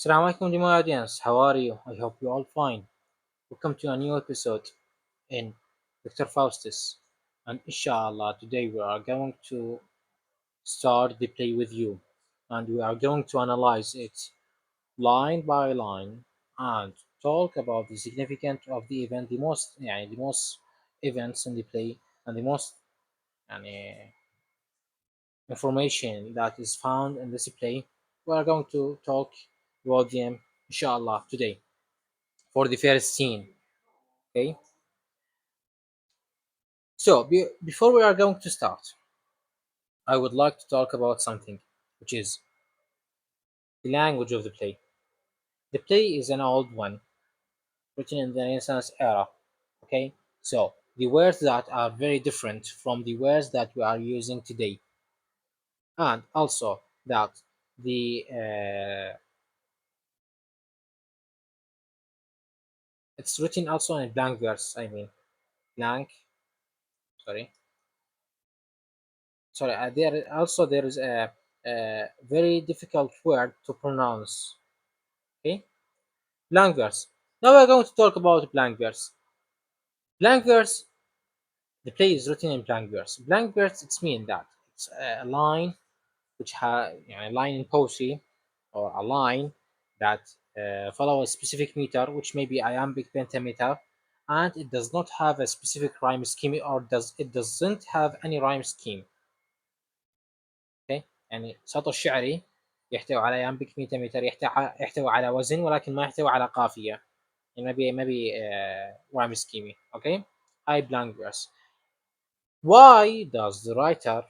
Assalamu alaikum, dear audience. How are you? I hope you all fine. Welcome to a new episode in Dr. Faustus. And inshallah, today we are going to start the play with you. And we are going to analyze it line by line and talk about the significance of the event, the most events in the play and the most يعني, information that is found in this play. We are going to talk about them inshallah today for the first scene. Okay, so before we are going to start, I would like to talk about something, which is the language of the play. The play is an old one, written in the Renaissance era. Okay, so the words that are very different from the words that we are using today, and also that the it's written also in blank verse. I mean blank. Sorry, sorry. There is a very difficult word to pronounce. Okay, blank verse. Now we're going to talk about blank verse. Blank verse, the play is written in blank verse. Blank verse, it's mean that it's a line which has a line in poetry or a line that follow a specific meter, which may be iambic pentameter, and it does not have a specific rhyme scheme or doesn't have any rhyme scheme. Okay, يعني سطر شعري يحتوي على iambic pentameter يحتوي على وزن ولكن ما يحتوي على قافية. Maybe rhyme scheme. Okay, I blank verse. Why does the writer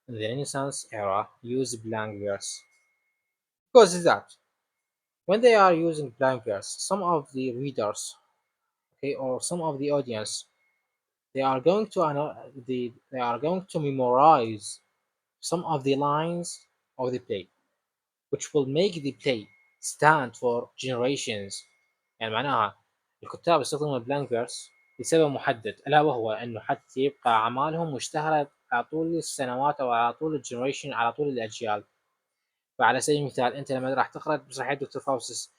in the Renaissance era use blank verse? Because is that when they are using blank verse, some of the readers, okay, or some of the audience, they are going to memorize some of the lines of the play, which will make the play stand for generations. يعني معناها الكتاب يستخدمون البلانك فيرس لسبب محدد، ألا وهو أنه حتى يبقى أعمالهم مشتهرة على طول السنوات أو على طول الجنريشن، على طول الأجيال. فعلى سبيل المثال أنت لما راح تقرأ مسرحية دكتور فاوستس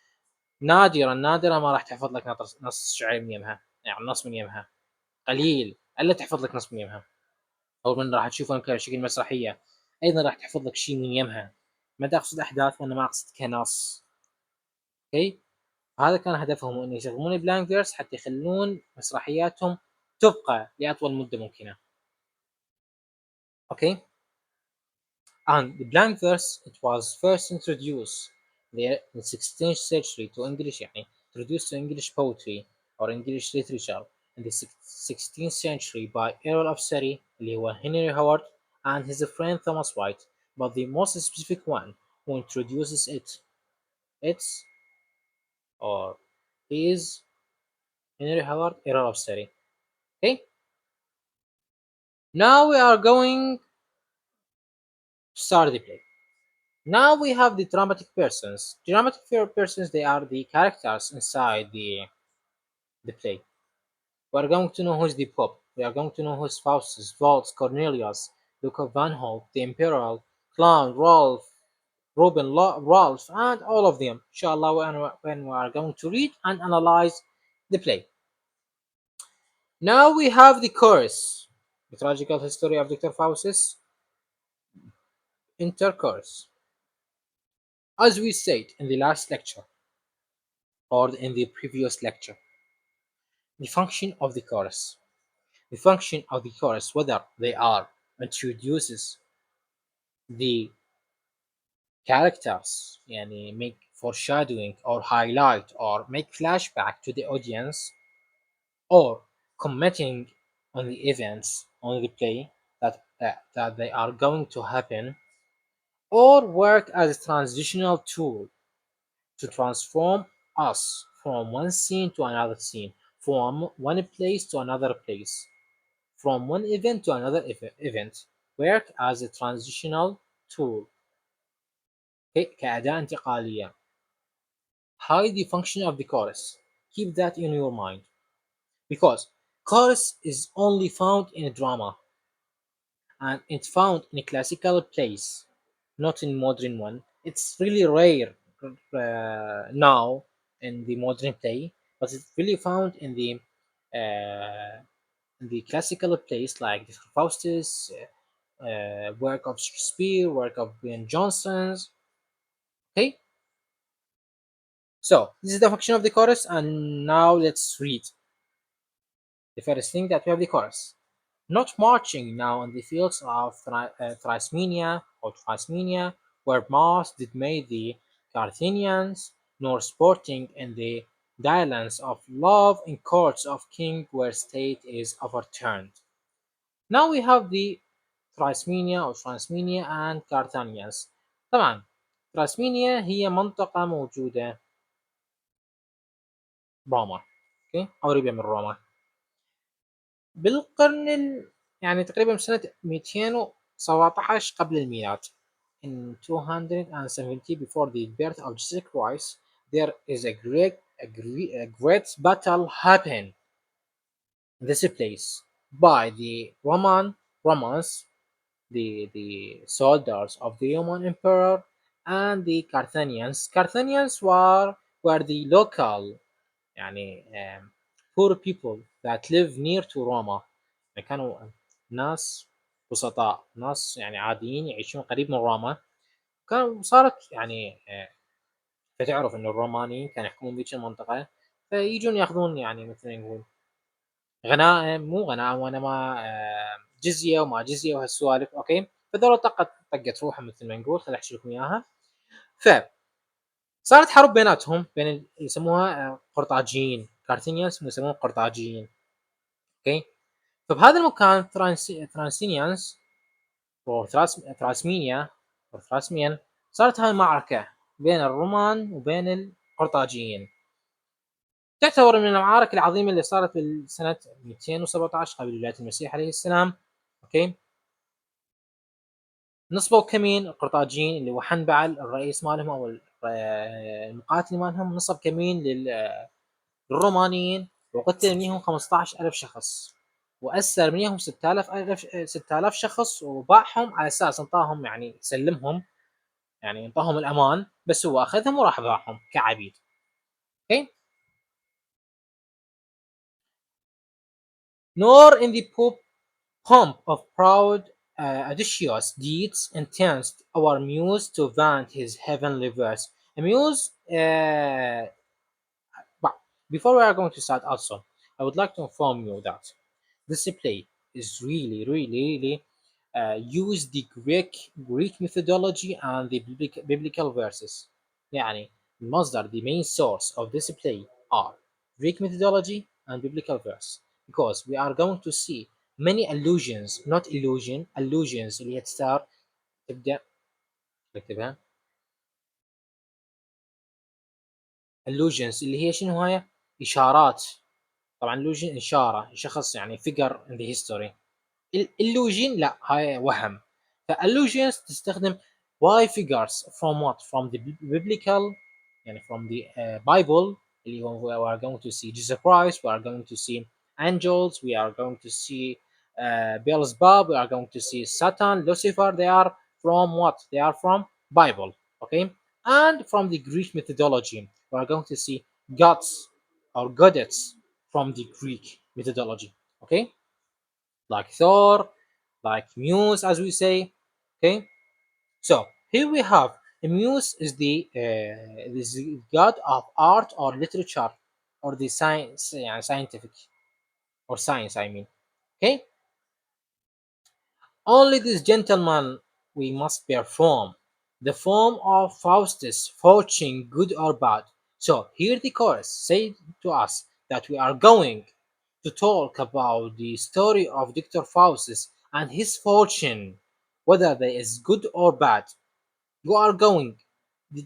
نادرا ما راح تحفظ لك نص شعري من يمها، يعني نص من يمها قليل الا تحفظ لك نص من يمها، او من راح تشوفهم كشكل مسرحيه ايضا راح تحفظ لك شيء من يمها. ما اقصد احداث وانا ما اقصد كنص. اوكي، هذا كان هدفهم انه يستخدمون البلانك فيرس حتى يخلون مسرحياتهم تبقى لاطول مده ممكنه. اوكي، and the blank verse it was first introduced in the 16th century to English يعني introduced to English poetry or English literature in the 16th century by Earl of Surrey اللي هو Henry Howard and his friend Thomas White, but the most specific one who introduces it's or is Henry Howard, Earl of Surrey. Okay, now we are going to start the play. Now we have the dramatic persons. Dramatic persons, they are the characters inside the play. We are going to know who's the Pope. We are going to know who's Faustus, Waltz, Cornelius, Duke of Van Holt, the Imperial, Clown, Rolf, Ruben, Rolf, and all of them. Inshallah, when we are going to read and analyze the play. Now we have the chorus. The tragical history of Dr. Faustus, intercourse. As we said in the last lecture, or in the previous lecture, the function of the chorus. The function of the chorus, whether they are introduces the characters, يعني make foreshadowing or highlight or make flashback to the audience, or commenting on the events on the play that they are going to happen, or work as a transitional tool to transform us from one scene to another scene, from one place to another place, from one event to another event. Work as a transitional tool كأداة انتقالية. Hide the function of the chorus. Keep that in your mind, because chorus is only found in a drama, and it's found in a classical plays, not in modern one. It's really rare, now in the modern play, but it's really found uh, in the classical plays like the Faustus, work of Shakespeare, work of Ben Johnson's. Okay, so this is the function of the chorus, and now let's read the first thing that we have the chorus. Not marching now on the fields of Thrasmenia or Thrasmenia, where Mars did made the Carthaginians, nor sporting in the dialands of love in courts of king where state is overturned. Now we have the Thrasmenia أو Transmenia and Carthaginians. طبعا تراسمينيا هي منطقة موجودة بروما، اوكي، قريبة من روما بالقرن يعني تقريبا بسنة 217 قبل الميلاد. In 270 before the birth of Jesus Christ, there is a great battle happened in this place by the Romans, the soldiers of the Roman Emperor, and the Carthaginians. Carthaginians were the local يعني poor people that live near to Roma. يعني كانوا ناس بسطاء، ناس يعني عاديين يعيشون قريب من روما. كان صارت يعني فتعرف إنه الرومانيين كانوا يحكمون بيجي المنطقة، فيجون ياخذون يعني مثل ما نقول غنائم، مو غنائم وإنما جزية وما جزية وهالسوالف، أوكي؟ فذولا طقت روحهم مثل ما نقول، خليني أحكي لكم إياها. فصارت حرب بيناتهم بين يسموها قرطاجيين، كارثينيانز يسموهم قرطاجيين، أوكي؟ فبهذا المكان ترانسينيانز ثراسمينيا ثراسميان صارت هاي المعركة بين الرومان وبين القرطاجيين. تعتبر من المعارك العظيمة اللي صارت بالسنة 217 قبل ولاية المسيح عليه السلام. اوكي، نصبوا كمين القرطاجيين اللي هو حنبعل الرئيس مالهم او المقاتل مالهم، نصب كمين للرومانيين وقتل منهم 15,000 شخص، وأسر منهم 6,000 شخص، وباعهم على أساس انطاهم يعني سلمهم، يعني انطاهم الأمان، بس هو أخذهم وراح باعهم كعبيد. اوكي، nor in the pomp of proud audacious deeds intends our muse to vaunt his heavenly verse. A muse, but before we are going to start also, I would like to inform you that this play is really use the Greek methodology and the biblical verses. يعني المصدر, the main source of this play are Greek methodology and biblical verse, because we are going to see many allusions, not allusions اللي هي تستار تبدأ نكتبها allusions اللي هي شنو هاي؟ إشارات. طبعا illusion إشارة شخص يعني figure in the history. illusion لا، هاي وهم. فallusions تستخدم why figures from what, from the biblical يعني from the Bible اللي هو we are going to see Jesus Christ, we are going to see angels, we are going to see Beelzebub, we are going to see Satan, Lucifer. They are from what? They are from Bible, okay? And from the Greek methodology we are going to see gods or goddess from the Greek methodology, okay, like Thor, like Muse, as we say. Okay, so here we have a Muse is the god of art or literature or the science, scientific or science. I mean, okay. Only this gentleman we must perform the form of Faustus, fortune good or bad. So here the chorus say to us that we are going to talk about the story of Dr. Faustus and his fortune, whether they is good or bad. You are going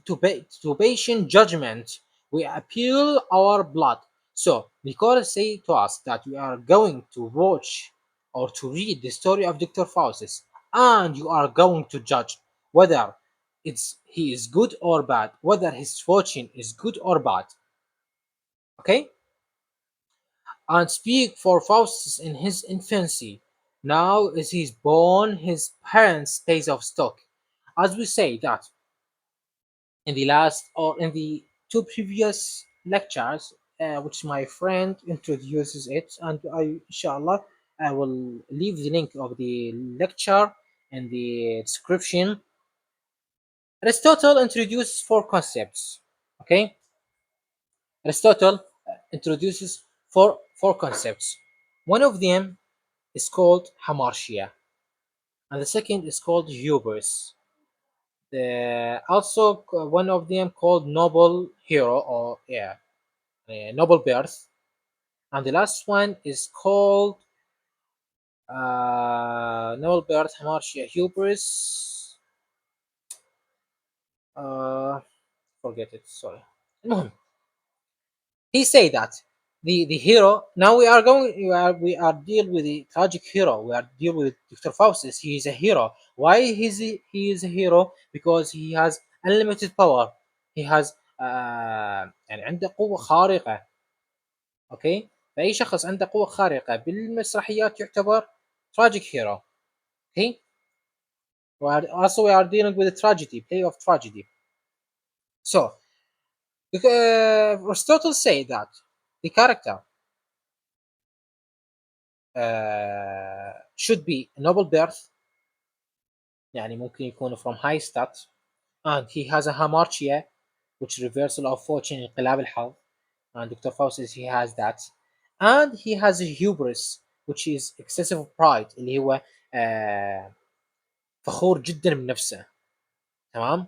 to patient judgment. We appeal our blood. So the chorus say to us that we are going to watch or to read the story of Dr. Faustus, and you are going to judge whether he is good or bad, whether his fortune is good or bad. Okay? And speak for Faustus in his infancy. Now as he is born, his parents pays of stock. As we say that in the last or in the two previous lectures, which my friend introduces it, and I, inshallah, I will leave the link of the lecture in the description. Aristotle introduces four concepts. Okay, Aristotle introduces four concepts. One of them is called hamartia, and the second is called hubris. Also, one of them called noble hero, or yeah, noble birth, and the last one is called noble birth, hamartia, hubris. Uh, Forget it. Sorry. المهم, he say that the hero, now we are deal with the tragic hero, we are deal with Dr. Faustus. He is a hero. Why he is a hero? Because he has unlimited power. He has يعني عنده قوة خارقة. اوكي، فأي شخص عنده قوة خارقة بالمسرحيات يعتبر tragic hero. Okay, also we are dealing with a tragedy, play of tragedy. So Aristotle say that the character should be a noble birth، يعني ممكن يكون from high stat، and he has a hamartia which reversal of fortune، انقلاب الحظ، and Dr. Faustus he has that. And he has a hubris which is excessive pride، اللي هو فخور جدا بنفسه. تمام.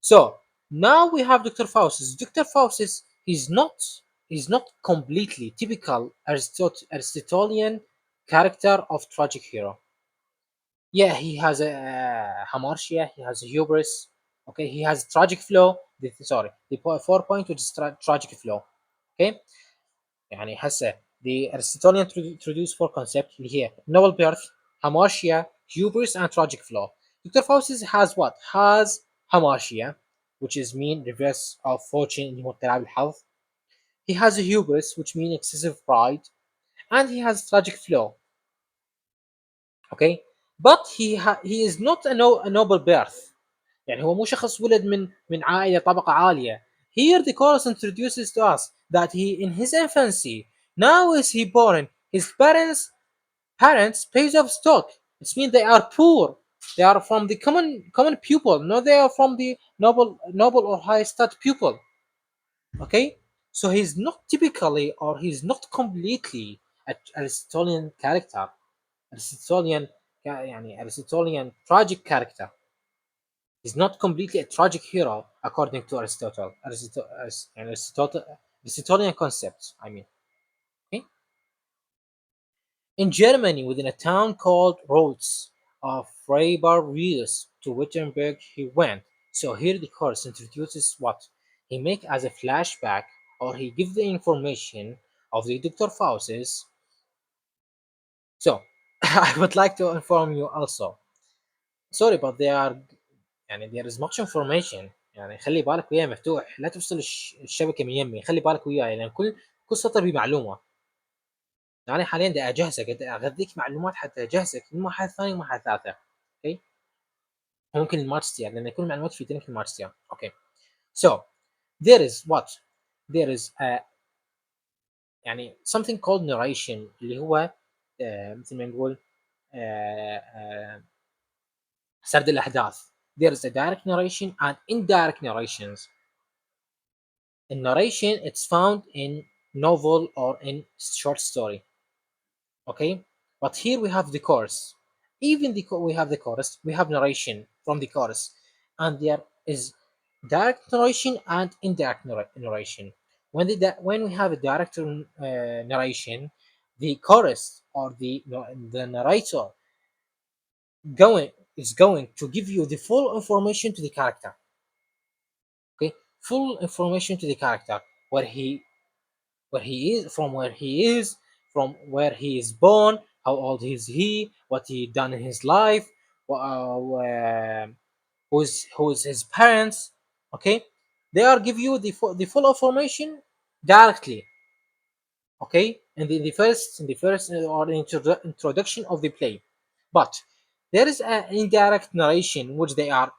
So now we have Dr. Faustus. Dr. Faustus is not completely typical Aristotelian character of tragic hero. Yeah, he has a hamartia, he has a hubris. Okay, he has tragic flow. Sorry, the 4 point which is tragic flow. Okay, يعني هسه the Aristotelian introduced four concepts اللي هي noble birth, hamartia, hubris, and tragic flow. Dr. Faustus has what? Has hamartia, which is mean reverse of fortune اللي هو انقلاب الحظ. He has a hubris, which means excessive pride, and he has tragic flow. Okay, but he is not a noble birth. يعني هو مو شخص ولد من عائلة طبقة عالية. Here the chorus introduces to us that he in his infancy, now is he born, his parents pays off stock. It means they are poor. They are from the common pupil, no, they are from the noble or high stat pupil. Okay, so he's not typically or he's not completely a Aristotelian character. Aristotelian يعني Aristotelian tragic character. He's not completely a tragic hero according to Aristotle. Aristotelian concepts, I mean. Okay? In Germany, within a town called Rhodes, of Freiburg to Wittenberg he went. So here the course introduces what? He make as a flashback, or he gives the information of the Dr. Faustus. So I would like to inform you also. Sorry, but يعني there is much information. يعني خلي بالك وياي مفتوح، لا تفصل الشبكة من يمي، خلي بالك وياي لأن كل سطر بمعلومة. أنا حاليا بدي أجهزك، بدي أغذيك معلومات حتى أجهزك لمرحلة ثانية ومرحلة ثالثة. أوكي؟ ممكن الماجستير لأن كل المعلومات في في الماجستير. أوكي. So there is what? There is يعني something called narration اللي هو مثل ما نقول سرد الأحداث. There is a direct narration and indirect narrations. In narration, it's found in novel or in short story. Okay, but here we have the chorus. Even we have the chorus, we have narration from the chorus, and there is direct narration and indirect narration. When we have a direct narration, the chorus or the narrator going is going to give you the full information to the character. Okay, full information to the character, where he is, from where he is born, how old is he, what he done in his life, who's his parents. Okay, they are give you the full information directly. Okay, and in the first or introduction of the play, but there is an indirect narration which they are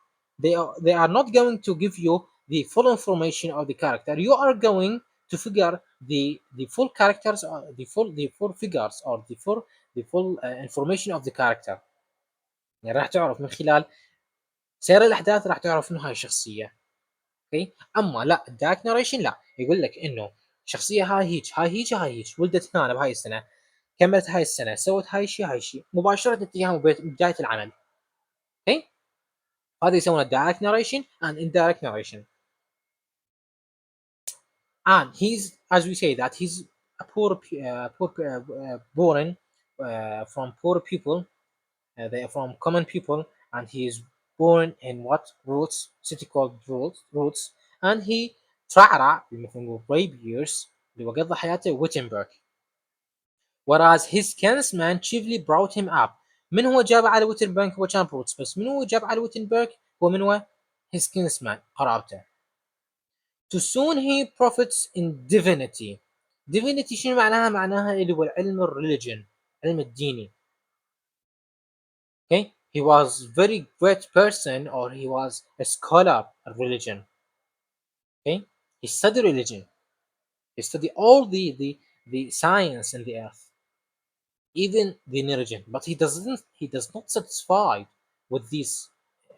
They are not going to give you the full information of the character. You are going to figure the full characters, the full figures, or the full information of the character. يعني راح تعرف من خلال سير الاحداث، راح تعرف انه هاي الشخصيه. اوكي، اما لا الدارك ناريشن لا، يقول لك انه الشخصيه هاي هيك هاي هيك هاي هيك، ولدت هنا بهاي السنه، كملت هاي السنه، سوت هاي الشيء هاي الشيء، مباشره اتجاههم بدايه العمل. اوكي، هذا يسمونه direct narration and indirect narration. And he's, as we say, that he's a born from poor people. They are from common people, and he is born in what roots city called roots, and he ترعرع مثل ما نقول brave years اللي هو قضى حياته ويتنبرغ. whereas his kinsman chiefly brought him up. من هو جاب على ويتنبرغ؟ هو كان بروتس، بس من هو جاب على ويتنبرغ؟ هو من هو؟ his kinsman، قرابته. to soon he profits in divinity. divinity شنو معناها؟ معناها اللي هو علم الريليجن، علم الديني. Okay, he was very great person, or he was a scholar of religion. Okay, he studied religion. He studied all the science in the earth, even the religion. But he does not satisfied with this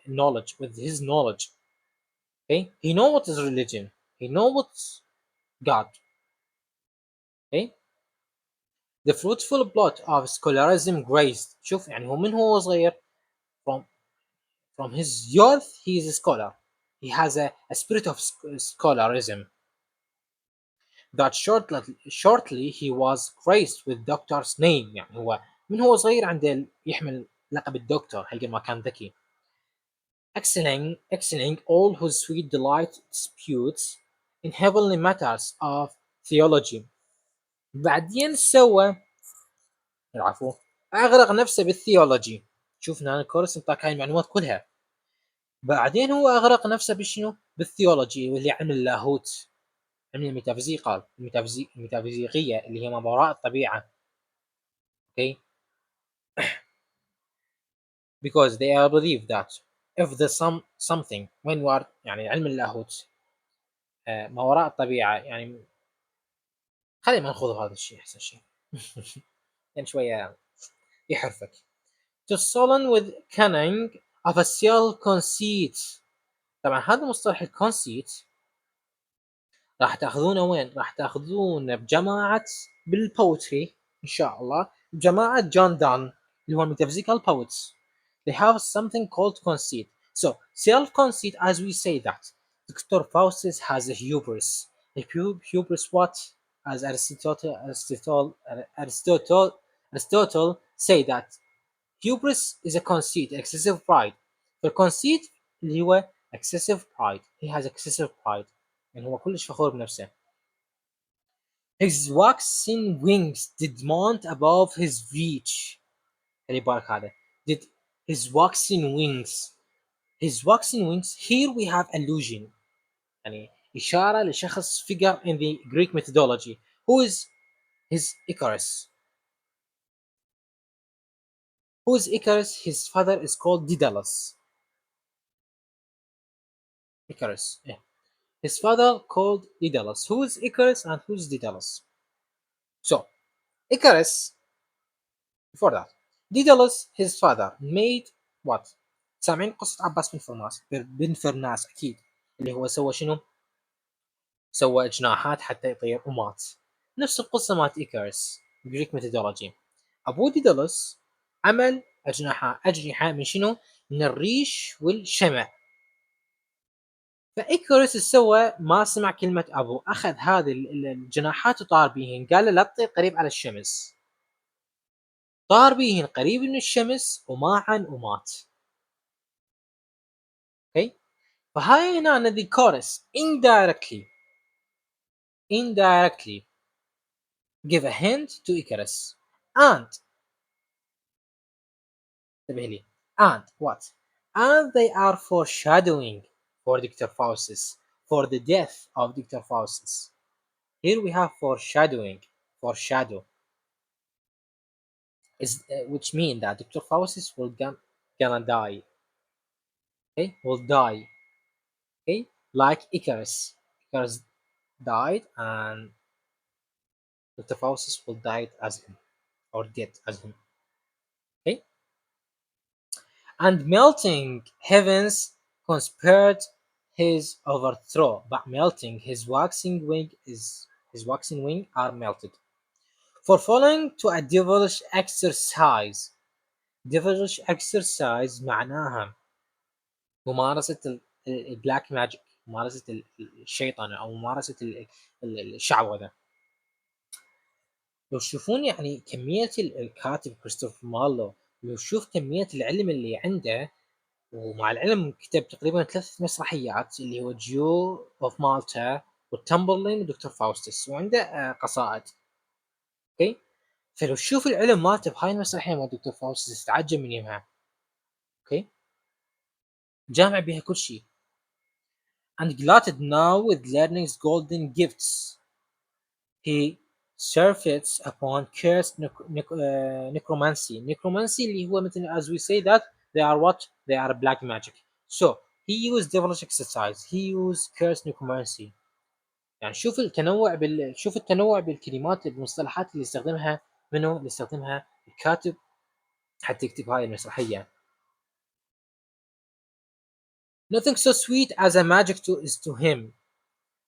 knowledge, with his knowledge. Okay, he know what is religion. He know what's God. Okay, the fruitful plot of scholarism graced. شوف يعني هو من هو صغير، from from his youth he is a scholar. He has a spirit of scholarism. That shortly he was graced with doctor's name. يعني هو من هو صغير عنده يحمل لقب الدكتور حق ما كان ذكي. excelling all whose sweet delight disputes in heavenly matters of theology. بعدين سوى العفو، أغرق نفسه بالثيولوجي. شوفنا الكورس انطاك هاي المعلومات كلها. بعدين هو أغرق نفسه بشنو؟ بالثيولوجي، واللي علم اللاهوت، علم الميتافيزيقال، الميتافيزيقية اللي هي ما وراء الطبيعة. okay, because they are believe that if the something when you are يعني علم اللاهوت ما وراء الطبيعة، يعني خلينا ما نخوض هذا الشيء أحسن شيء. يعني شوية يحرفك. to sullen with cunning of a self conceit. طبعا هذا مصطلح الكونسيت راح تاخذونه وين؟ راح تاخذونه بجماعة بالبوتري ان شاء الله، بجماعة جون دان اللي هو metaphysical poets. They have something called conceit. So self conceit, as we say that Dr. Faustus has a hubris. A hubris what? As Aristotle say that hubris is a conceit, excessive pride. فالconceit اللي هو excessive pride. He has excessive pride. يعني هو كلش فخور بنفسه. His waxing wings did mount above his reach. خلي بالك هذا. Did his waxing wings. His waxing wings. Here we have allusion. يعني إشارة لشخص figure in the Greek mythology. Who is his Icarus? Who is Icarus? His father is called Daedalus. Icarus. Yeah. His father called Daedalus. Who is Icarus and who is Daedalus? So, Icarus, before that, Daedalus, his father, made what؟ سامعين قصة عباس بن فرناس أكيد، اللي هو سوى شنو؟ سوى جناحات حتى يطير ومات. نفس القصة مالت إيكارس جريك ميثودولوجي. أبو ديدالوس عمل أجنحة من شنو؟ من الريش والشمع. فإيكارس سوى ما سمع كلمة أبو، أخذ هذه الجناحات وطار بيهن، قال له لا تطير قريب على الشمس. طار بيهن قريب من الشمس وماعن ومات. okay. فهاي هنا the chorus indirectly give a hint to Icarus and and what? And they are foreshadowing for Dr. Faustus, for the death of Dr. Faustus. Here we have foreshadow is which mean that Dr. Faustus will gonna die. okay, will die, okay, like Icarus. Icarus died, and Dr. Faustus will die as him, or dead as him, okay. And melting heavens conspired his overthrow, but melting his waxing wing are melted. For falling to a devilish exercise. devilish exercise معناها ممارسة البلاك ماجيك، ممارسة الشيطنة أو ممارسة الشعوذة. لو تشوفون يعني كمية الكاتب كريستوفر مارلو، لو تشوف كمية العلم اللي عنده، ومع العلم كتب تقريبا 3 مسرحيات اللي هو جيو اوف مالتا والتمبرلين ودكتور فاوستس، وعنده قصائد، اوكي. فلو تشوف العلم مالته بهاي المسرحية مال دكتور فاوستس تتعجب من يمها، اوكي. جامع بها كل شيء. And glutted now with learning's golden gifts, he surfeits upon cursed necromancy. Necromancy اللي هو مثل as we say that they are what? They are black magic. So he used devilish exercise. He used cursed necromancy. يعني شوف التنوع بالكلمات بالمصطلحات اللي يستخدمها منو اللي يستخدمها الكاتب حتى يكتب هاي المسرحية. Nothing so sweet as a magic is to him,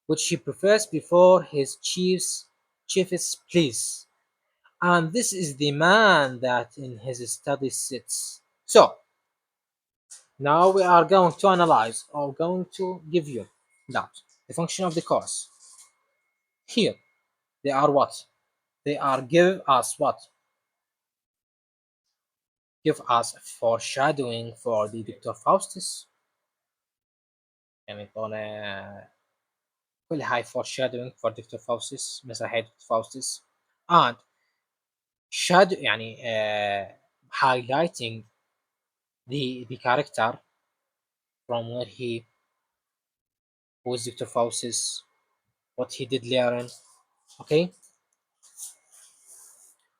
which he prefers before his chief's pleas. And this is the man that in his study sits. So, now we are going to analyze, or going to give you that the function of the course. Here, they are what? They are give us what? Give us foreshadowing for the Dr. Faustus. يعني طالع كل هاي foreshadowing for Dr. Faustus مسرحية Dr. Faustus, and shadow يعني highlighting the character from where he was Dr. Faustus, what he did learn, okay.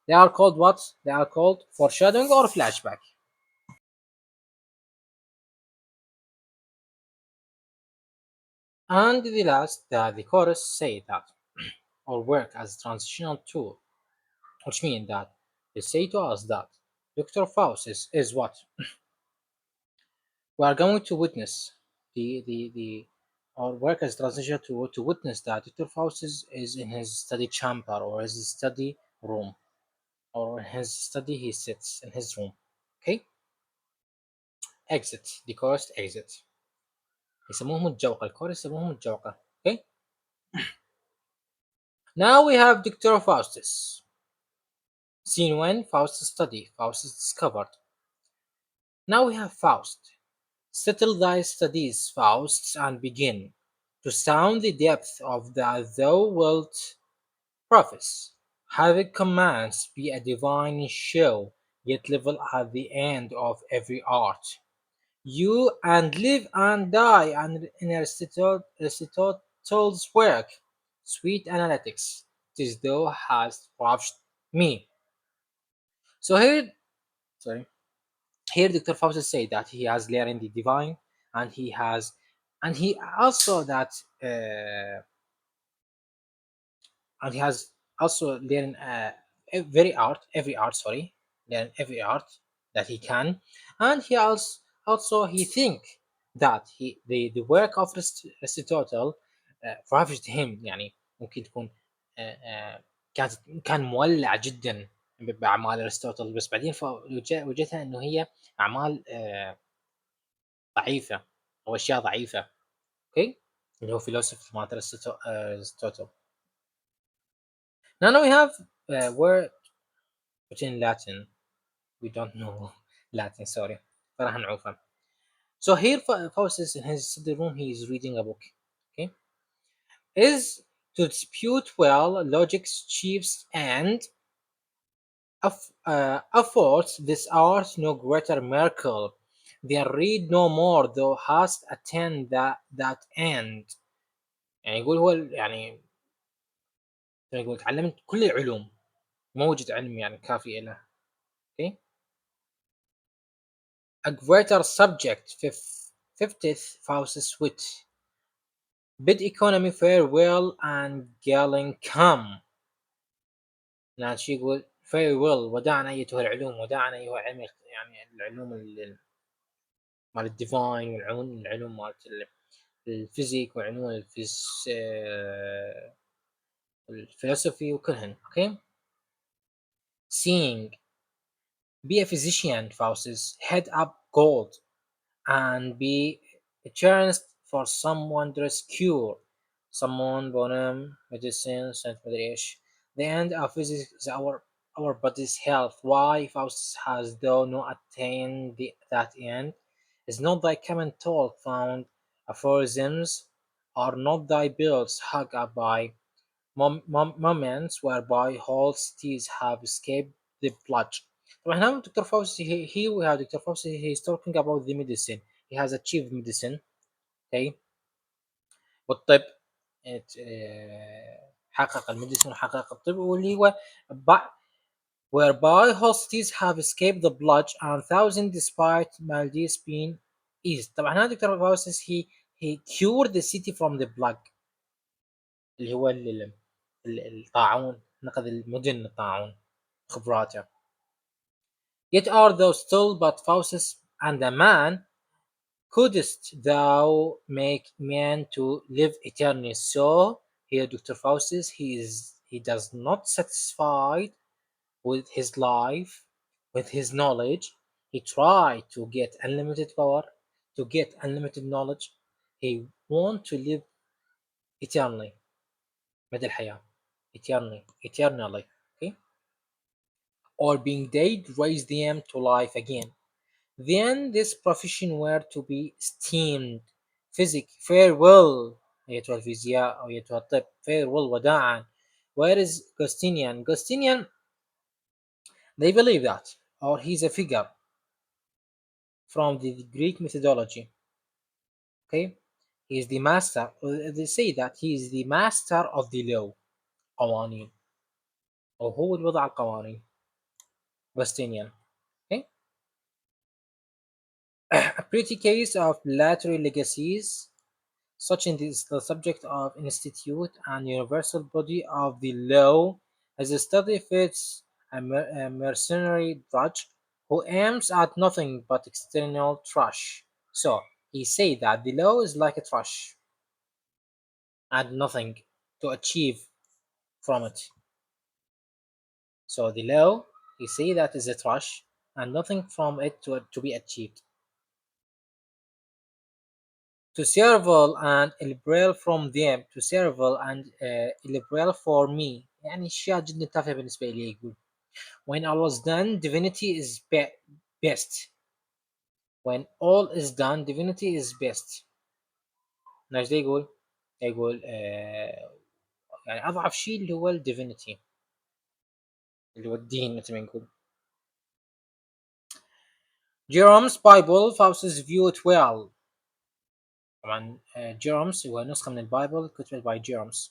They are called what? They are called foreshadowing or flashback. And the last, the chorus say that, or work as a transitional tool, which means that they say to us that Dr. Faustus is what? We are going to witness the or work as transition to witness that Dr. Faustus is in his study chamber or his study room, or in his study he sits in his room, okay. Exit, the chorus exit. يسموهم الجوقة، الكورس يسموهم الجوقة، okay. Now we have Dr. Faustus. Scene 1, Faustus study, Faustus discovered. Now we have Faust. Settle thy studies, Faust, and begin to sound the depth of that thou wilt profess. Having commands be a divine show, yet level at the end of every art. You and live and die and in Aristotle's work, sweet analytics, 'tis thou hast ravished me. So sorry, here Dr. Faustus say that he has learned the divine, and he also that and he has also learned every art, sorry, learn every art that he can. And he also he think that the work of Aristotle ravished him، يعني ممكن تكون كانت كان مولع جدا باعمال ارسطوطل، بس بعدين وجدتها انه هي اعمال ضعيفه او اشياء ضعيفه، اوكي، اللي هو philosophy مالت ارسطوطل. Now we have word in Latin. We don't know Latin, sorry. فراح نعوفه. So here Faustus in his study room he is reading a book. Okay, is to dispute well logic's chiefs and affords this art no greater miracle. Then read no more thou hast attained that end. يعني يقول هو يعني يقول تعلمت كل العلوم، ما وجد علم يعني كافي له. Okay. A greater subject fifth 50th Faustus wit. Bid economy farewell and galen come. يعني شي يقول farewell وداعا أيتها العلوم، وداعا أيها العلم، يعني العلوم مال الديفاين، والعلوم مالت الفيزيك، وعلوم الفلسفي وكلهن. اوكي. seeing be a physician Faustus head up gold and be a chance for some wondrous cure, someone bonum medicine and مدري ايش. The end of physics is our body's health. Why Faustus has though not attained that end is not thy common talk found aphorisms, are not thy bills hung up by moments whereby whole cities have escaped the plague. طبعا هنا دكتور فوزي he we have دكتور فوزي he is talking about the medicine. He has achieved medicine. Okay. والطب حقق الميديسين وحقق الطب، واللي هو whereby whole cities have escaped the plague and thousands despite maladies being eased. طبعا هنا دكتور فوزي he cured the city from the plague اللي هو الطاعون، نقذ المدن من الطاعون خبراته. Yet art thou still but Faustus and a man, couldst thou make man to live eternally? So here Dr. Faustus he does not satisfied with his life, with his knowledge. He tried to get unlimited power, to get unlimited knowledge. He want to live eternally. مدى الحياة. eternally. Okay. Or being dead raise them to life again. Then this profession were to be esteemed. Physic farewell أيتها الفيزياء أو أيتها الطب farewell وداعا. Where is Justinian? Justinian, they believe that, or he's a figure from the Greek mythology. Okay, he is the master. They say that he is the master of the law. قوانين، أو هو اللي وضع القوانين. Justinian. Okay. A pretty case of lateral legacies. Such is the subject of institute and universal body of the law, as a study fits a mercenary drudge who aims at nothing but external trash. So he say that the law is like a trash and nothing to achieve from it. So the law, he say that is a trash and nothing from it to be achieved. To serval and illiberal from them to serval and illiberal for me، يعني أشياء جدا تافهة بالنسبة لي. يقول when all is done divinity is best. when all is done divinity is best. ايش ده يقول؟ يقول يعني أضعف شيء اللي هو الديفينيتي، اللي هو الدين مثل ما نقول. Jerome's Bible Faustus view it well. طبعا Jerome's هو نسخة من البايبل كتبت by Jerome's.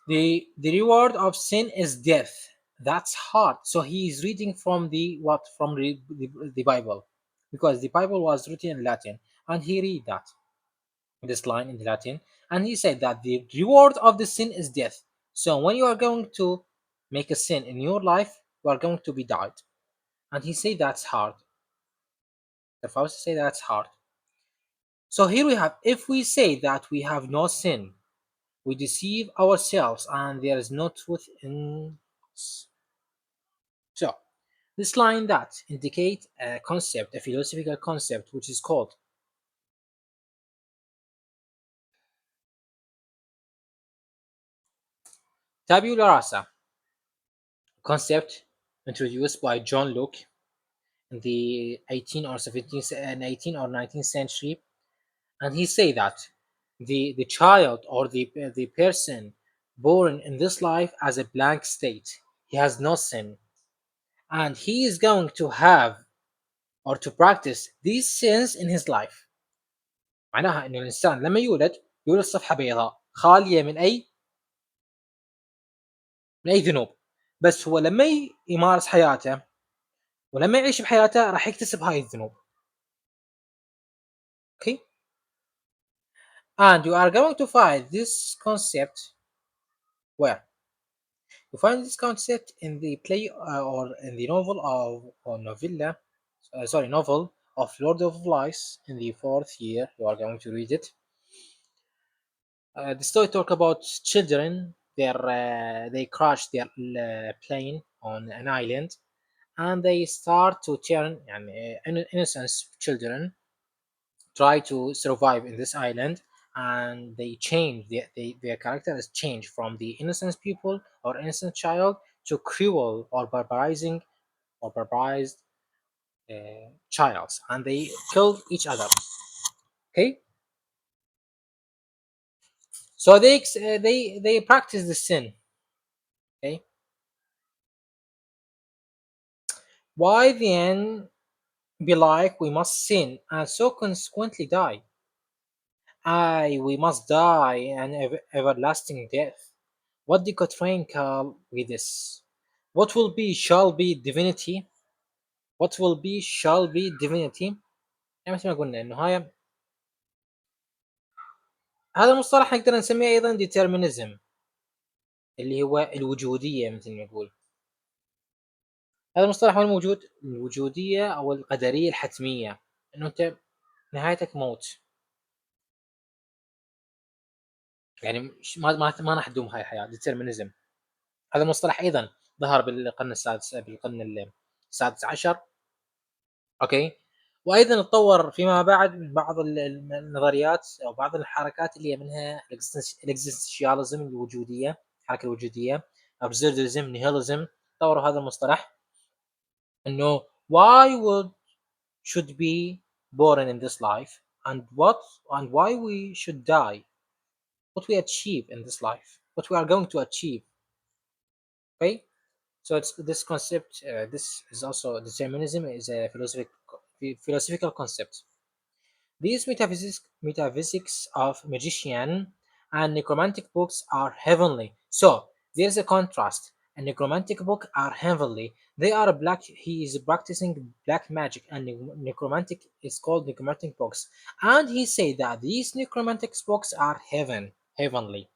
The reward of sin is death. That's hard. So he is reading from the Bible, because the Bible was written in Latin, and he read that this line in Latin, and he said that the reward of the sin is death. So when you are going to make a sin in your life, you are going to be died, and he said that's hard. The Faust say that's hard. So here we have, if we say that we have no sin, we deceive ourselves and there is no truth in us. So this line that indicate a concept, a philosophical concept, which is called tabula rasa, concept introduced by John Locke in the 18th or 17th and 18th or 19th century, and he say that the child or the person born in this life as a blank state, he has no sin, and he is going to have or to practice these sins in his life. معناها انه الانسان لما يولد صفحه بيضاء خاليه من اي ذنوب، بس هو لما يمارس حياته ولما يعيش بحياته راح يكتسب هاي الذنوب. Okay, and you are going to find this concept where you find this concept in the play or in the novel of or novella, novel of Lord of Lies in the fourth year. You are going to read it. The story talk about children. They crash their plane on an island, and they start to turn and innocent children try to survive in this island, and they change their character is changed from the innocent people or innocent child to cruel or barbarizing or barbarized childs, and they kill each other. Okay, so they practice the sin. Okay, why then be like we must sin and so consequently die? Aye, we must die an everlasting death. What the Quatrain call with this? What will be shall be divinity. What will be shall be divinity. يعني مثل ما قلنا انه هذا المصطلح نقدر نسميه ايضا determinism اللي هو الوجودية مثل ما يقول. هذا المصطلح هو الموجود الوجودية او القدرية الحتمية انه انت نهايتك موت. يعني ما راح تدوم هاي الحياة determinism. هذا المصطلح ايضا ظهر بالقرن السادس بالقرن السادس عشر. اوكي، وايضا اتطور فيما بعد من بعض النظريات او بعض الحركات اللي هي منها الاكزيستنشياليزم الوجوديه، الحركه الوجوديه، ابزردزم، نيهيلزم. طوروا هذا المصطلح انه why would should be born in this life and what and why we should die, what we achieve in this life, what we are going to achieve. Okay, so it's this concept. This is also determinism is a philosophical concept. These metaphysics of magician and necromantic books are heavenly. So there's a contrast. A necromantic book are heavenly. They are black. He is practicing black magic, and necromantic is called necromantic books. And he said that these necromantic books are heavenly.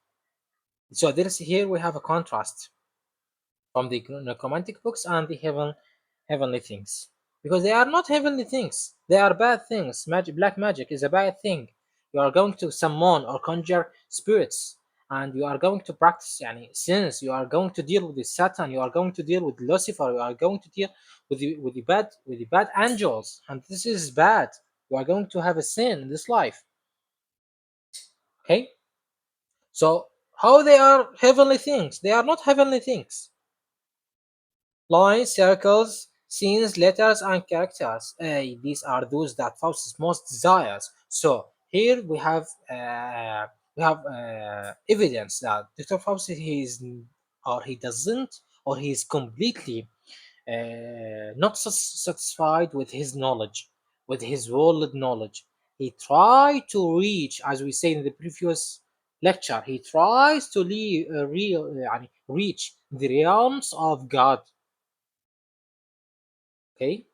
So there's here we have a contrast from the necromantic books and the heavenly things, because they are not heavenly things, they are bad things. Black magic is a bad thing. You are going to summon or conjure spirits, and you are going to practice sins. You are going to deal with the Satan, you are going to deal with Lucifer, you are going to deal with the bad angels, and this is bad. You are going to have a sin in this life. Okay, so how they are heavenly things? They are not heavenly things. Lines, circles, scenes, letters, and characters. These are those that Faustus most desires. So here we have evidence that Dr. Faustus he is or he doesn't or he is completely not satisfied with his knowledge, with his world knowledge. He tried to reach, as we said in the previous lecture, he tries to reach the realms of God. Okay,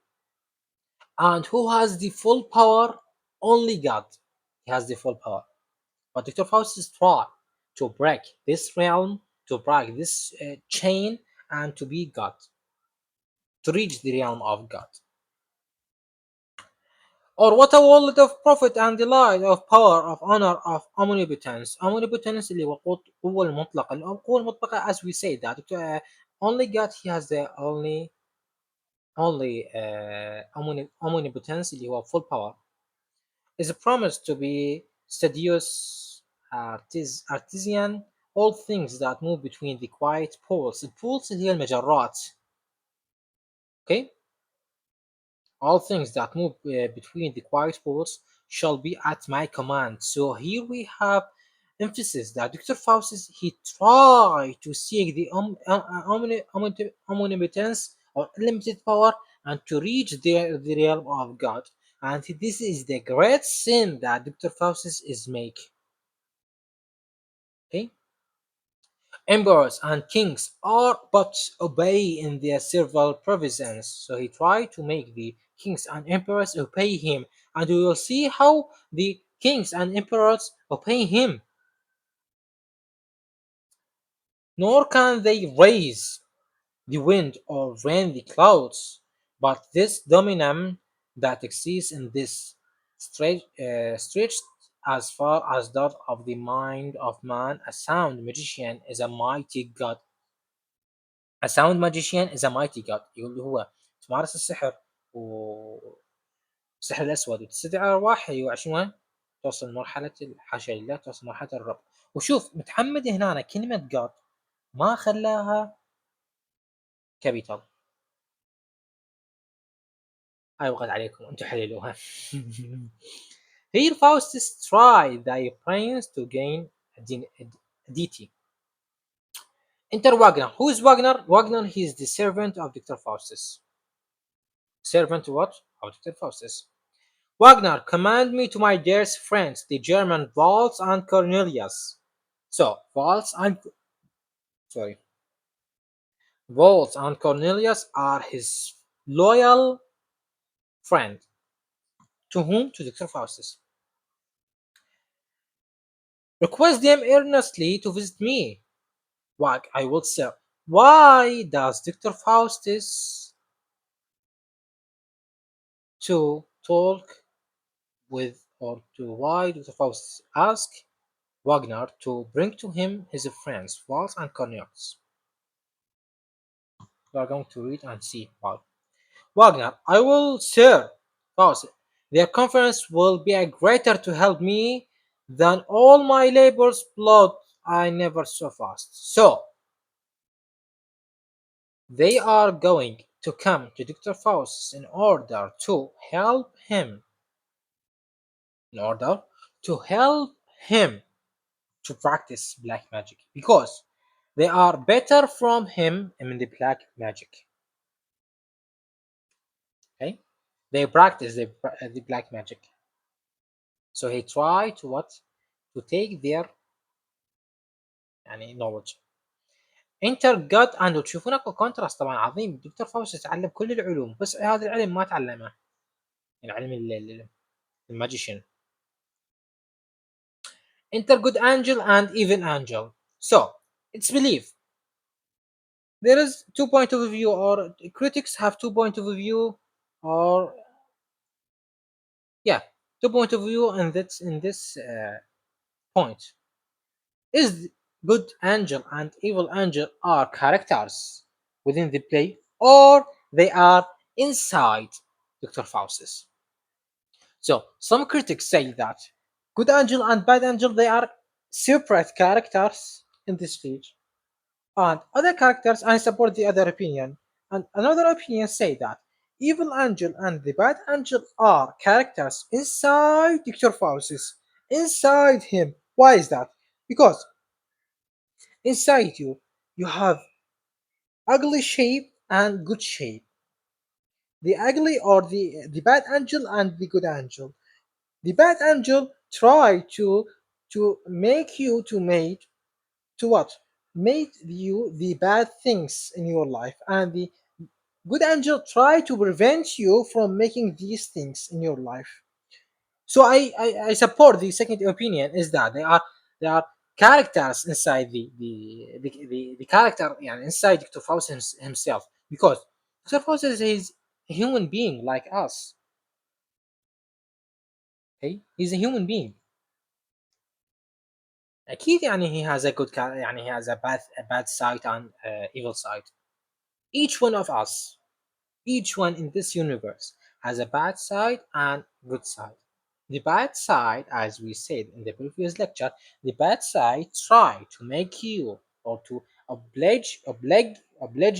and who has the full power? Only God. He has the full power. But Dr. Faustus tried to break this realm, to break this chain, and to be God, to reach the realm of God. Or what a world of profit and delight, of power, of honor, of omnipotence. Omnipotence اللي هو القوة المطلقة. القوة المطلقة, as we say that only God he has the only omnipotence اللي هو full power, is promised to be studious, artisan, all things that move between the quiet poles. البولز اللي هي المجرات. Okay, all things that move between the quiet poles shall be at my command. So here we have emphasis that Dr. Faustus he tried to seek the omnipotence or unlimited power and to reach the realm of God. And this is the great sin that Dr. Faustus is making. Okay, emperors and kings are but obey in their civil provisions. So he tried to make the kings and emperors obey him, and we will see how the kings and emperors obey him. Nor can they raise the wind or rain the clouds, but this dominum that exists in this stretched as far as that of the mind of man. A sound magician is a mighty god. A sound magician is a mighty god. يقول هو تمارس السحر والسحر الأسود وتستدعي أرواح، أيوة عشان توصل مرحلة الحاشا لله، توصل مرحلة الرب. وشوف متحمد هنا كلمة god ما خلاها كابيتال. هاي وقعت عليكم انتم حللوها. Here Faustus tried thy brains to gain a deity. Enter Wagner. Who is Wagner? Wagner, he is the servant of Dr. Faustus. Servant what? Of Dr. Faustus. Wagner, command me to my dearest friends, the German Waltz and Cornelius. So, Waltz and Cornelius are his loyal friend. To whom? To Dr. Faustus. Request them earnestly to visit me. Why, I will say, why does Dr. Faustus to talk with, or to why Dr. Faustus ask Wagner to bring to him his friends Waltz and Cornelius? We are going to read and see why. Wagner, I will, sir, Faustus, their conference will be a greater to help me than all my labor's blood I never so fast. So, they are going to come to Dr. Faustus in order to help him to practice black magic, because they are better from him in the black magic. Okay, they practice the black magic, so he tried to what, to take their يعني knowledge. انتر جاد اند تشوفون اكو كونتراست طبعا عظيم. دكتور فاوست تعلم كل العلوم بس هذا العلم ما تعلمه، العلم الماجيشن. Enter good angel and evil angel. So it's believed there is two point of view, or critics have two point of view, or yeah, two point of view in this point. Is good angel and evil angel are characters within the play, or they are inside Dr. Faustus? So some critics say that good angel and bad angel, they are separate characters in this stage, and other characters, I support the other opinion, and another opinion say that evil angel and the bad angel are characters inside Dr. Faustus, inside him. Why is that? Because inside you have ugly shape and good shape. The ugly, or the bad angel and the good angel. The bad angel try to make you to make to what? Make you the bad things in your life, and the good angel try to prevent you from making these things in your life. So I support the second opinion, is that they are characters inside the character, yeah, inside Dr. Faust himself, because Dr. Faust is a human being like us. Okay, he's a human being. أكيد يعني he has a good يعني he has a bad side and evil side. Each one of us, each one in this universe has a bad side and good side. The bad side, as we said in the previous lecture, the bad side try to make you, or to oblige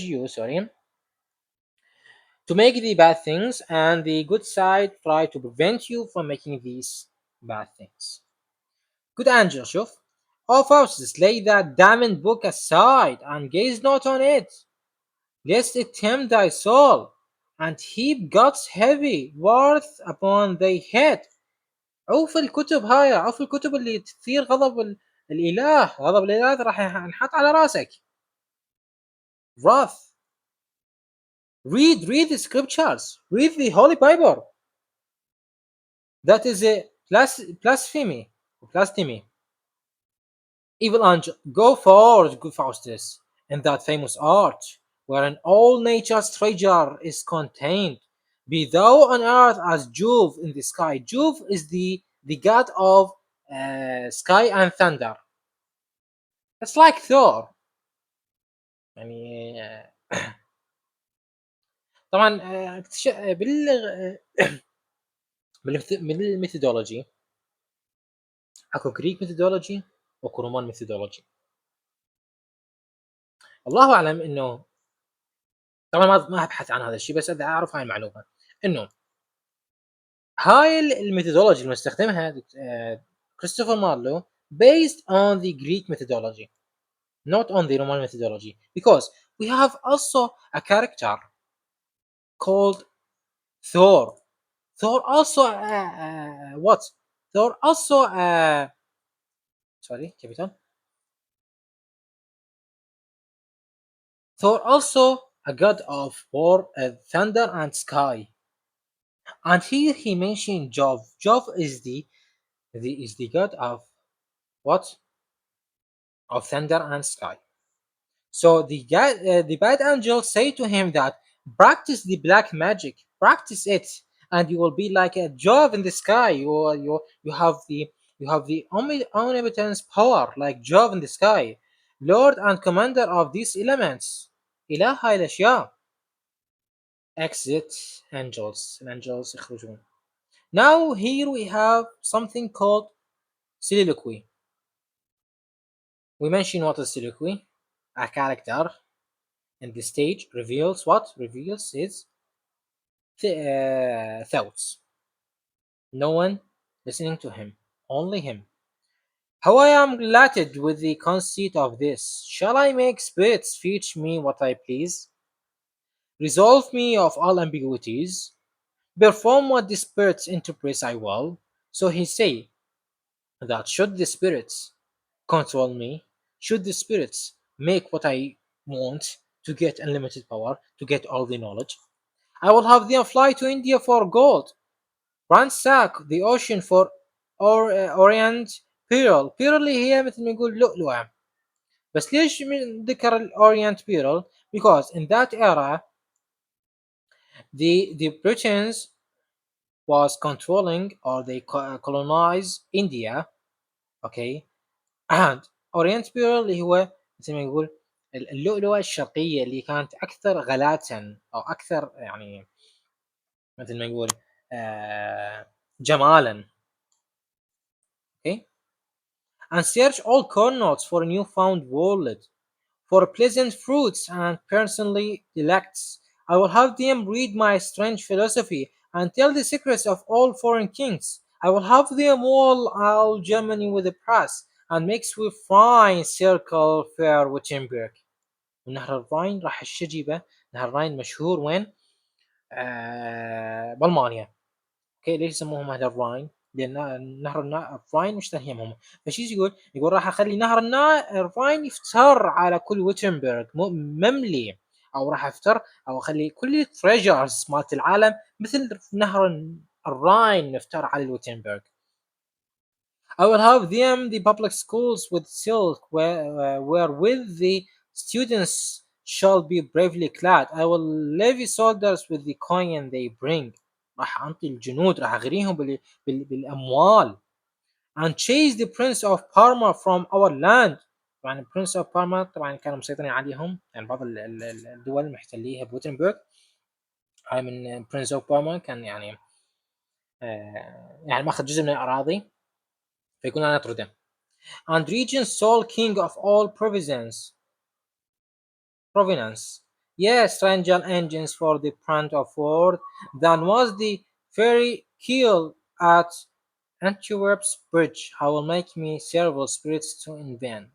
you, sorry, to make the bad things, and the good side try to prevent you from making these bad things. Good angel, شوف. O Faustus, lay that damned book aside, and gaze not on it, lest it tempt thy soul, and heap God's heavy worth upon thy head. عوف الكتب هاي، عوف الكتب اللي تثير غضب الإله. غضب الإله راح ينحط على راسك. wrath Read the scriptures. Read the Holy Bible. That is a blasphemy. Blasphemy. Evil angel, go forward, good Faustus, in that famous art, wherein all nature's treasure is contained. Be thou on earth as Jove in the sky. Jove is the god of sky and thunder. It's like Thor. يعني طبعا بالميثودولوجي اكو جريك ميثودولوجي واكو رومان ميثودولوجي. الله اعلم انه طبعا ما ابحث عن هذا الشيء، بس اعرف هاي المعلومه انه هاي الميثودولوجي اللي مستخدمها كريستوفر مارلو based on the Greek methodology, not on the Roman methodology, because we have also a character called Thor. Thor also what? Thor also sorry, capital. Thor also a god of war, thunder and sky. And here he mentioned Jove. Jove is the god of what? Of thunder and sky. So the bad angels say to him that practice the black magic, practice it, and you will be like a Jove in the sky. You have the omnipotence power like Jove in the sky, Lord and commander of these elements. إله هاي الأشياء. Exit angels. الأنجلز يخرجون. Now here we have something called soliloquy. We mentioned what is soliloquy. A character in the stage reveals what? Reveals his thoughts. No one listening to him, only him. How I am delighted with the conceit of this. Shall I make spirits teach me what I please? Resolve me of all ambiguities. Perform what the spirits interpret I will. So he say that should the spirits control me, should the spirits make what I want to get unlimited power, to get all the knowledge, I will have them fly to India for gold, ransack the ocean for Orient Pearl. Pearl اللي هي مثل ما نقول لؤلؤة. بس ليش ذكر الأورينت Pearl? Because in that era the Britons was controlling or they colonized India, okay, and Orient Pearl اللي هو مثل ما نقول اللؤلؤة الشرقية اللي كانت أكثر غلاة أو أكثر يعني مثل ما نقول جمالا. Okay, and search all corners for a newfound world, for pleasant fruits and personally delects. I will have them read my strange philosophy and tell the secrets of all foreign kings. I will have them all Germany with the press and mix with fine circle fair Wittenberg. ونهر الراين راح الشجبة. نهر الراين مشهور وين؟ بالمانيا. اوكي ليش يسموه نهر الراين؟ لان نهر الراين مشتهيهم هم. فشي يقول راح اخلي نهر الراين يفتر على كل ويتنبرغ مملي، او راح افتر او اخلي كل التريجرز مالت العالم مثل نهر الراين نفتر على الويتنبرغ. I will have them the public schools with silk wherewith the students shall be bravely clad. I will levy soldiers with the coin they bring. راح أنطي الجنود راح أغريهم بالأموال. And chase the Prince of Parma from our land. طبعا Prince of Parma طبعا كانوا مسيطرين عليهم، يعني بعض الدول المحتلية بوتنبرغ. هاي من Prince of Parma كان يعني يعني ماخذ جزء من الأراضي فيكون أنا أطرده. And region sole king of all province. Yes, Rangel engines for the print of word, than was the fairy keel at Antwerp's bridge. I will make me several spirits to invent.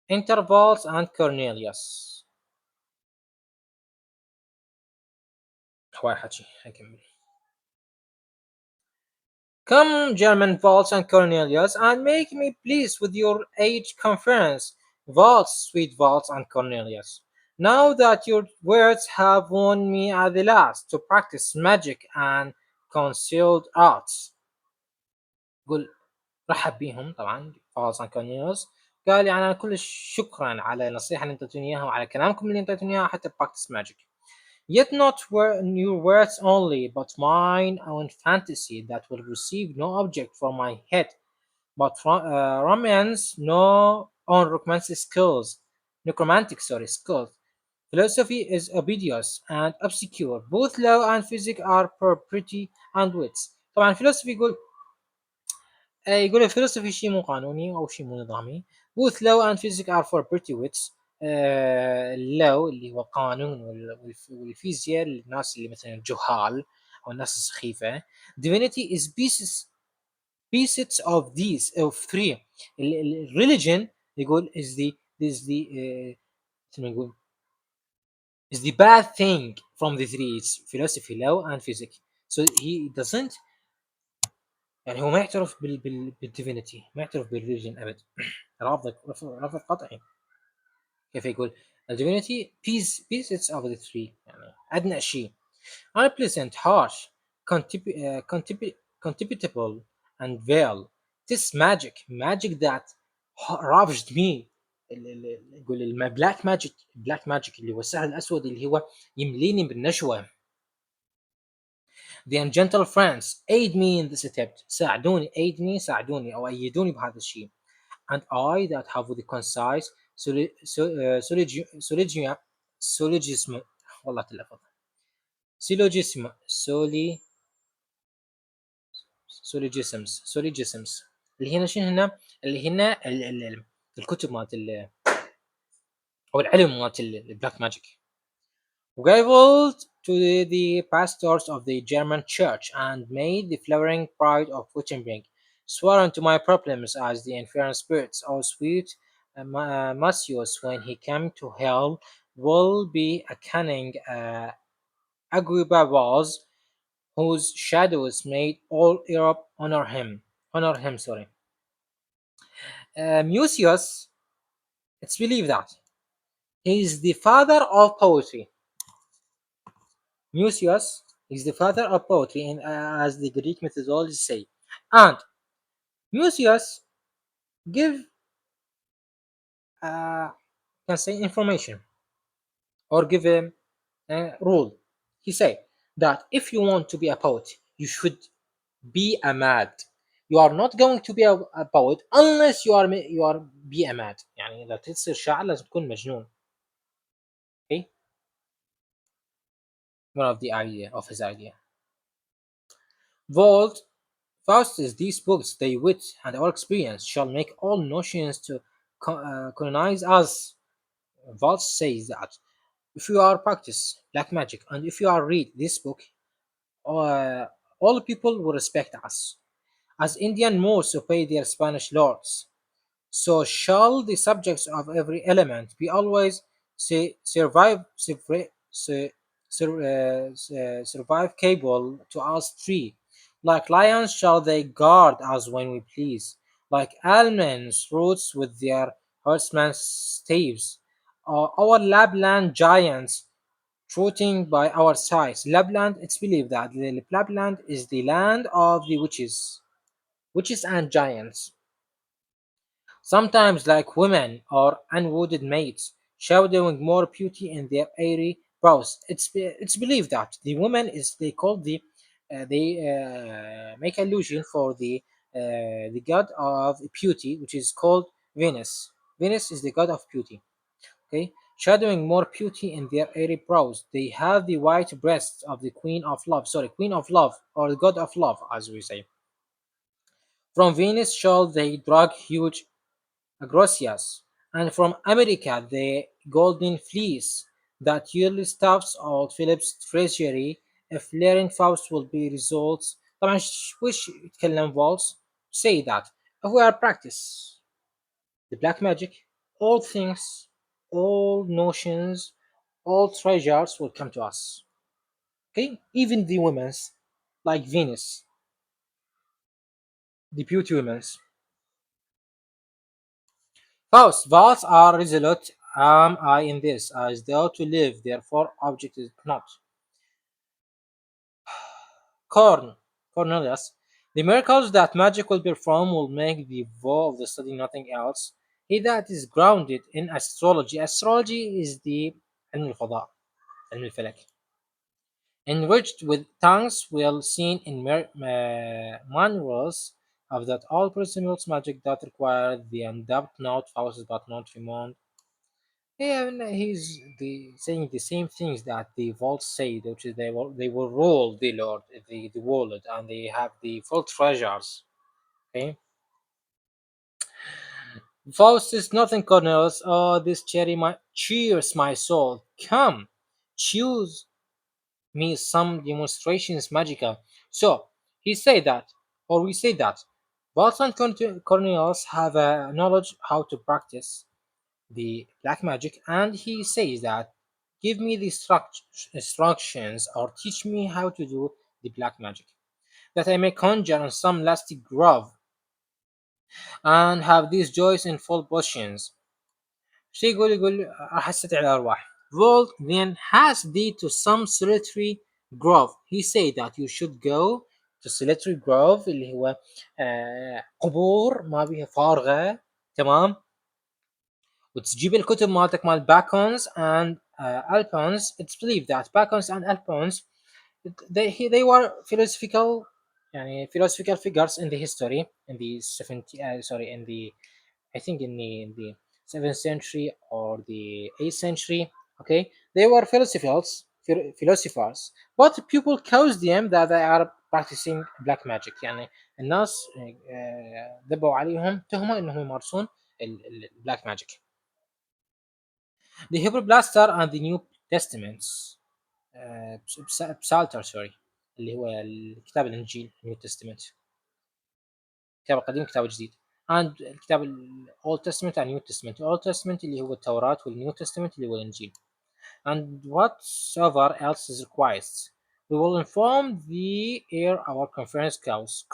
Intervals and Cornelius. هواي حكي هكمل. Come, German Waltz and Cornelius, and make me pleased with your age conference. Waltz, sweet Waltz and Cornelius. Now that your words have won me at the last to practice magic and concealed arts. قل رحب بيهم طبعا فاز كونيوس. قال يعني أنا كل شكرا على النصيحة اللي انطيتوني اياها وعلى كلامكم اللي انطيتوني اياها حتى practice magic. Yet not your words only, but mine own fantasy that will receive no object from my head, but romance no on romantic skills, necromantic sorry skills. Philosophy is obvious and obscure. Both law and physics are property and wits. طبعا philosophy يقول الفلسفي شيء مو قانوني أو شيء مو نظامي. both law and physics are for pretty wits. اللو اللي هو القانون والفيزياء للناس اللي مثلا الجهال أو الناس السخيفة. divinity is pieces of these of three. religion يقول مثل ما يقول is the bad thing from the three. It's philosophy, law and physics. So he doesn't يعني هو ما يعترف بالديفينيتي، ما يعترف بالريليجن ابد. رافض قطعي. كيف يقول الديفينيتي pieces of the three يعني ادنى شيء. unpleasant harsh contemptible and veil. This magic that ravaged me. يقول black magic اللي هو السحر الاسود اللي هو يمليني بالنشوه. The ungentle friends aid me in this attempt. ساعدوني أو أيدوني بهذا الشيء. And I that have the concise syllogism والله تلفظ syllogism syllogisms اللي هنا شنو هنا اللي هنا الكتب مالت أو العلم مالت البلاك ماجيك. Gavelled to the pastors of the German Church, and made the flowering pride of Wittenberg, sworn to my problems as the infernal spirits, or sweet Matthias, when he came to hell, will be a cunning Agrippa was, whose shadows made all Europe honor him. Sorry. Mucius, it's believed that he is the father of poetry. Mucius is the father of poetry, as the Greek mythologies say. And Mucius give can say information or give a rule. He say that if you want to be a poet, you should be a mad. You are not going to be a poet unless you are be a mad. يعني إذا تصير شاعر لازم تكون مجنون. Okay? One of the idea of his idea. Volt Faustus, these books, they wit and our experience, shall make all notions to colonize us. Volz says that if you are practice black magic and if you are read this book, uh, all people will respect us. As Indian Moors obey their Spanish lords, so shall the subjects of every element be always survive cable to us three. Like lions shall they guard us when we please, like almonds roots with their horsemen's staves. Our Lapland giants trotting by our sides. Lapland, it's believed that the Lapland is the land of the witches and giants. Sometimes like women or unwooded maids, shadowing more beauty in their airy brows. It's believed that the woman is they call they make allusion for the god of beauty, which is called Venus. Venus is the god of beauty. Okay, shadowing more beauty in their airy brows. They have the white breasts of the queen of love. Sorry, queen of love or the god of love, as we say. From Venus shall they drag huge Agrosias, and from America the golden fleece that yearly stuffs old Philip's treasury. A flaring Faust will be results. طبعا وش يتكلم فولز say that if we are practice the black magic, all things, all notions, all treasures will come to us. Okay, even the women's, like Venus, the beauty women's. Faust, vows are resolute am I in this? As though to live, therefore object is not. Corn, Cornelius. The miracles that magic will perform will make the vow of the study nothing else. He that is grounded in astrology. Astrology is the علم الفضاء, علم الفلك. Enriched with tongues will seen in manuals of that all principles magic that require the undubbed note Faustus but not Remond. Yeah, and saying the same things that the vaults say, which is they will rule the Lord, the world, and they have the full treasures. Okay, Faustus, nothing Cornelius. Oh, this cherry my cheers my soul. Come, choose me some demonstrations magical. So he said that, or we say that, Vaults and Cornelius have a knowledge how to practice the black magic, and he says that give me the instructions or teach me how to do the black magic, that I may conjure on some lasting grove and have these joys in full potions. شي يقول راح استدعي الأرواح. Volt then has thee to some solitary grove. He said that you should go to solitary grove اللي هو قبور ما بيها فارغة. تمام. وتجيب الكتب مالتك مال باكونز and Alpons. It's believed that Bacons and Alpons they were philosophical يعني philosophical figures in the history in the 70 sorry in the I think in the 7th century or the 8th century. Okay, they were philosophers, but people accused them that they are practicing black magic. يعني الناس ذبوا عليهم تهمة انهم يمارسون البلاك ماجيك. The Hebrew Blaster and the New Testaments Psalter sorry اللي هو الكتاب الإنجيل New Testament الكتاب القديم الكتاب الجديد and الكتاب Old Testament and New Testament Old Testament اللي هو التوراة والنيو Testament اللي هو الإنجيل and whatsoever else is required. We will inform thee ere our conference comes.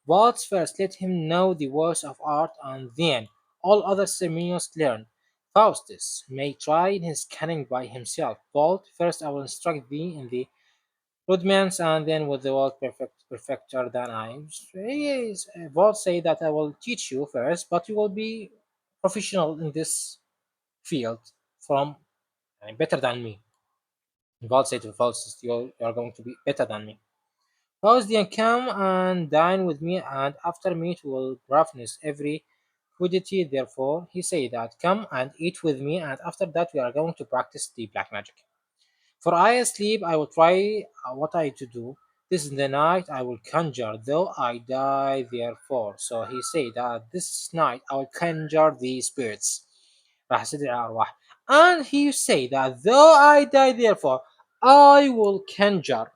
But first let him know the works of art, and then all other ceremonies learn. Faustus may try his cunning by himself. But first I will instruct thee in the rudiments, and then with the world perfecter than I. Yes, Walt say that I will teach you first, but you will be professional in this field from better than me. God said to Faustus, you are going to be better than me. Faust then come and dine with me, and after meat will ravenous every quiddity. Therefore, he said that come and eat with me, and after that we are going to practice the black magic. For I sleep, I will try what I to do. This is the night I will conjure, though I die therefore. So he said that this night I will conjure the spirits. راح استدعي الأرواح. And he said that though I die therefore, I will conjure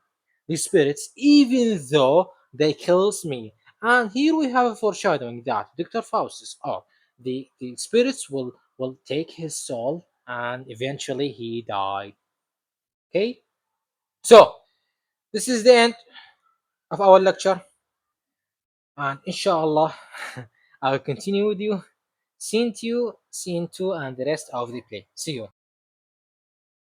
the spirits even though they kills me. And here we have a foreshadowing that Dr. Faustus, or the spirits will take his soul and eventually he died. Okay, so this is the end of our lecture, and inshallah, I will continue with you, scene 2, and the rest of the play. See you.